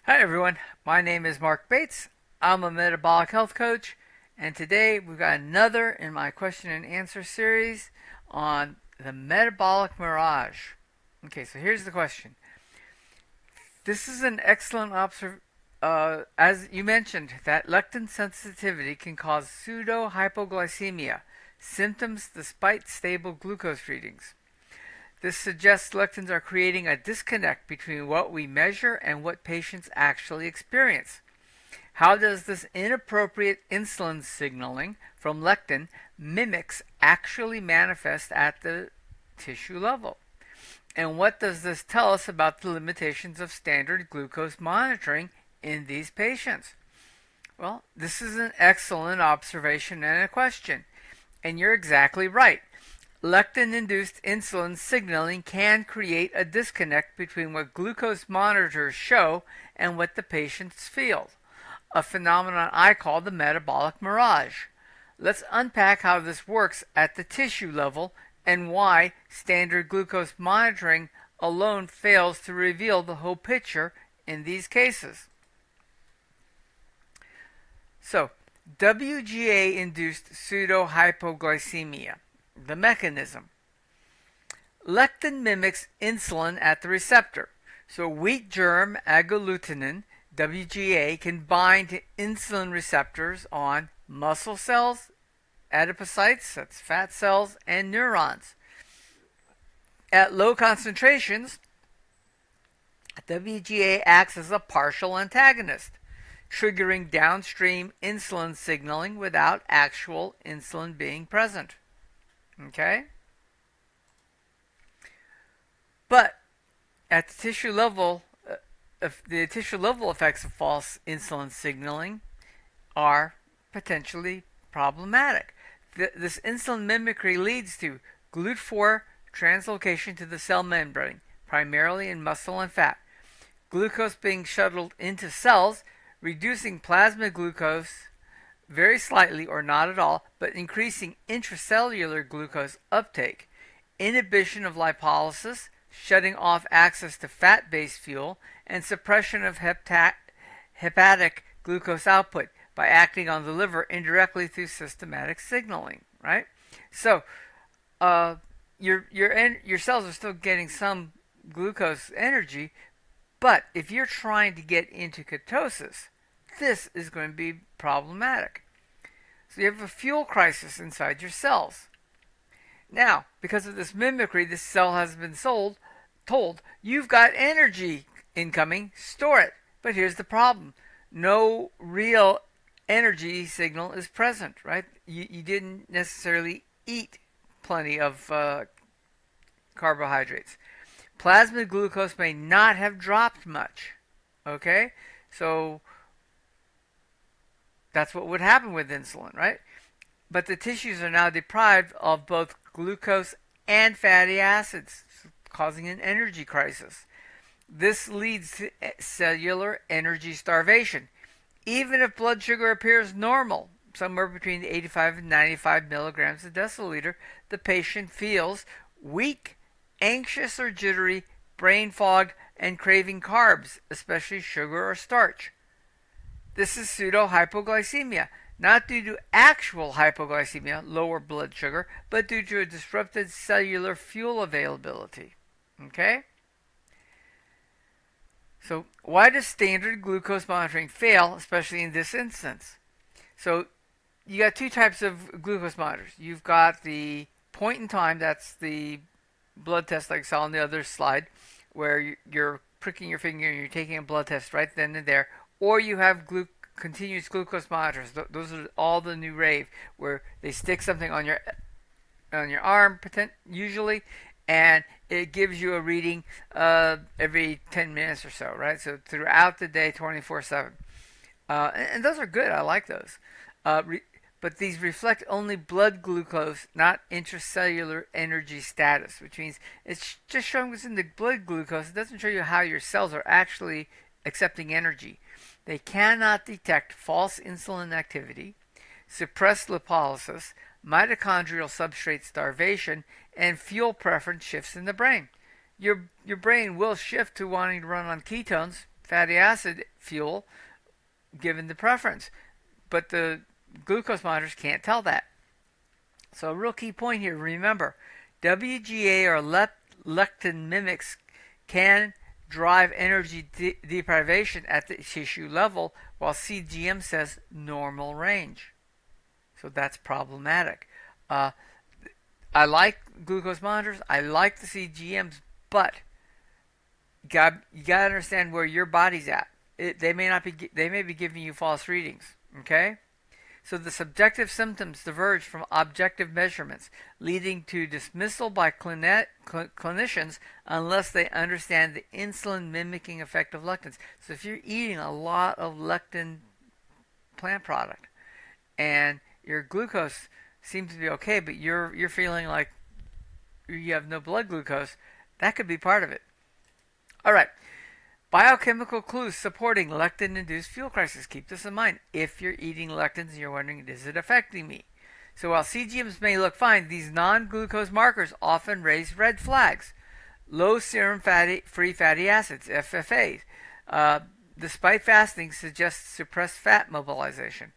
Hi everyone, my name is Marc Bates. I'm a metabolic health coach, and today we've got another in my question and answer series on the metabolic mirage. Okay, so here's the question. This is an excellent observation. As you mentioned, that lectin sensitivity can cause pseudo hypoglycemia, symptoms despite stable glucose readings. This suggests lectins are creating a disconnect between what we measure and what patients actually experience. How does this inappropriate insulin signaling from lectin mimics actually manifest at the tissue level? And what does this tell us about the limitations of standard glucose monitoring in these patients? Well, this is an excellent observation and a question. And you're exactly right. Lectin-induced insulin signaling can create a disconnect between what glucose monitors show and what the patients feel, a phenomenon I call the metabolic mirage. Let's unpack how this works at the tissue level and why standard glucose monitoring alone fails to reveal the whole picture in these cases. So, WGA-induced pseudohypoglycemia. The mechanism. Lectin mimics insulin at the receptor. So wheat germ agglutinin, WGA, can bind to insulin receptors on muscle cells, adipocytes, that's fat cells, and neurons. At low concentrations, WGA acts as a partial antagonist, triggering downstream insulin signaling without actual insulin being present. Okay? But at the tissue level, the tissue level effects of false insulin signaling are potentially problematic. This insulin mimicry leads to GLUT4 translocation to the cell membrane, primarily in muscle and fat. Glucose being shuttled into cells, reducing plasma glucose very slightly or not at all, but increasing intracellular glucose uptake, inhibition of lipolysis, shutting off access to fat-based fuel, and suppression of hepatic glucose output by acting on the liver indirectly through systematic signaling, right? So, your cells are still getting some glucose energy, but if you're trying to get into ketosis, this is going to be problematic. So you have a fuel crisis inside your cells. Now, because of this mimicry, this cell has been told, you've got energy incoming, store it. But here's the problem. No real energy signal is present, right? You didn't necessarily eat plenty of carbohydrates. Plasma glucose may not have dropped much, okay? So that's what would happen with insulin, right? But the tissues are now deprived of both glucose and fatty acids, causing an energy crisis. This leads to cellular energy starvation. Even if blood sugar appears normal, somewhere between 85 and 95 milligrams a deciliter, the patient feels weak, anxious or jittery, brain fog, and craving carbs, especially sugar or starch. This is pseudo-hypoglycemia, not due to actual hypoglycemia, lower blood sugar, but due to a disrupted cellular fuel availability. Okay? So, why does standard glucose monitoring fail, especially in this instance? So, you got two types of glucose monitors. You've got the point in time, that's the blood test like I saw on the other slide, where you're pricking your finger and you're taking a blood test right then and there, or you have continuous glucose monitors. Those are all the new rave, where they stick something on your arm, usually, and it gives you a reading every 10 minutes or so, right? So throughout the day, 24/7. And those are good. I like those. But these reflect only blood glucose, not intracellular energy status, which means it's just showing what's in the blood glucose. It doesn't show you how your cells are actually accepting energy. They cannot detect false insulin activity, suppressed lipolysis, mitochondrial substrate starvation, and fuel preference shifts in the brain. Your brain will shift to wanting to run on ketones fatty acid fuel given the preference. But the glucose monitors can't tell that. So a real key point here, remember, WGA or lectin mimics can drive energy deprivation at the tissue level, while CGM says normal range. So that's problematic. I like glucose monitors. I like the CGMs, but you got to understand where your body's at. They may be giving you false readings. Okay. So the subjective symptoms diverge from objective measurements, leading to dismissal by clinicians unless they understand the insulin mimicking effect of lectins. So if you're eating a lot of lectin plant product and your glucose seems to be okay, but you're feeling like you have no blood glucose, that could be part of it. All right. Biochemical clues supporting lectin-induced fuel crisis. Keep this in mind. If you're eating lectins and you're wondering, is it affecting me? So while CGMs may look fine, these non-glucose markers often raise red flags. Low serum free fatty acids, FFAs, despite fasting, suggests suppressed fat mobilization.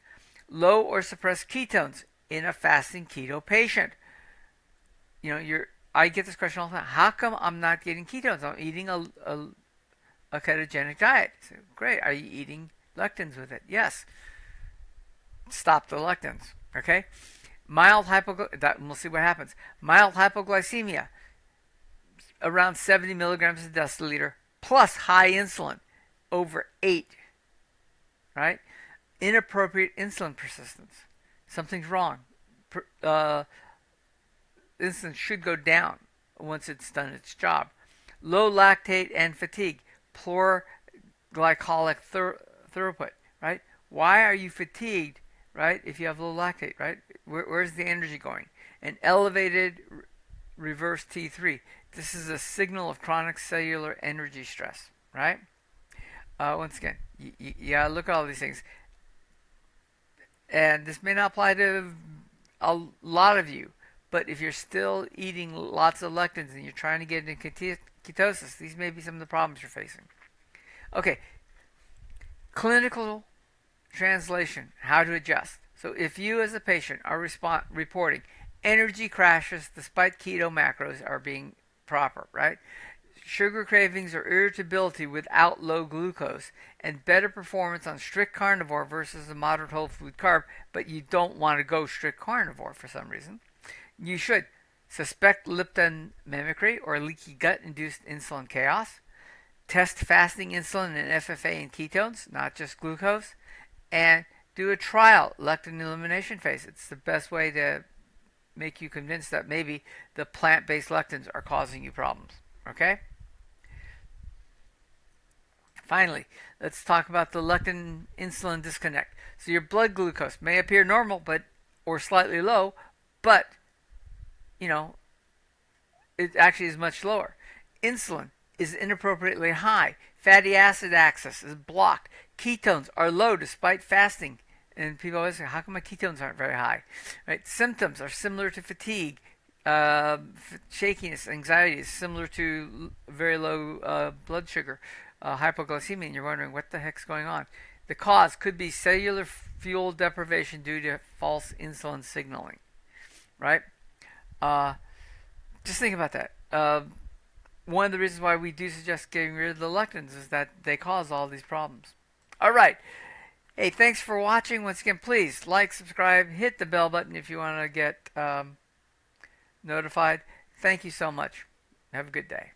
Low or suppressed ketones in a fasting keto patient. I get this question all the time. How come I'm not getting ketones? I'm eating a ketogenic diet. So, great. Are you eating lectins with it? Yes. Stop the lectins. Okay. We'll see what happens. Mild hypoglycemia, around 70 milligrams a deciliter, plus high insulin, over 8. Right. Inappropriate insulin persistence. Something's wrong. Insulin should go down once it's done its job. Low lactate and fatigue. Poor glycolic throughput, right? Why are you fatigued, right, if you have low lactate, right? Where's the energy going? And elevated reverse T3. This is a signal of chronic cellular energy stress, right? Once again, you gotta look at all these things. And this may not apply to a lot of you, but if you're still eating lots of lectins and you're trying to get into ketosis, these may be some of the problems you're facing. Okay, clinical translation, how to adjust. So if you as a patient are reporting energy crashes despite keto macros are being proper, right? Sugar cravings or irritability without low glucose, and better performance on strict carnivore versus a moderate whole food carb, but you don't want to go strict carnivore for some reason, you should suspect leptin mimicry or leaky gut-induced insulin chaos. Test fasting insulin and FFA and ketones, not just glucose. And do a trial lectin elimination phase. It's the best way to make you convinced that maybe the plant-based lectins are causing you problems. Okay? Finally, let's talk about the lectin-insulin disconnect. So your blood glucose may appear normal or slightly low, but it actually is much lower. Insulin is inappropriately high. Fatty acid access is blocked. Ketones are low despite fasting. And people always say, how come my ketones aren't very high? Right? Symptoms are similar to fatigue. Shakiness, anxiety is similar to very low blood sugar, hypoglycemia, and you're wondering what the heck's going on. The cause could be cellular fuel deprivation due to false insulin signaling. Right? Just think about that. One of the reasons why we do suggest getting rid of the lectins is that they cause all these problems. All right. Hey, thanks for watching. Once again, please like, subscribe, hit the bell button if you want to get notified. Thank you so much. Have a good day.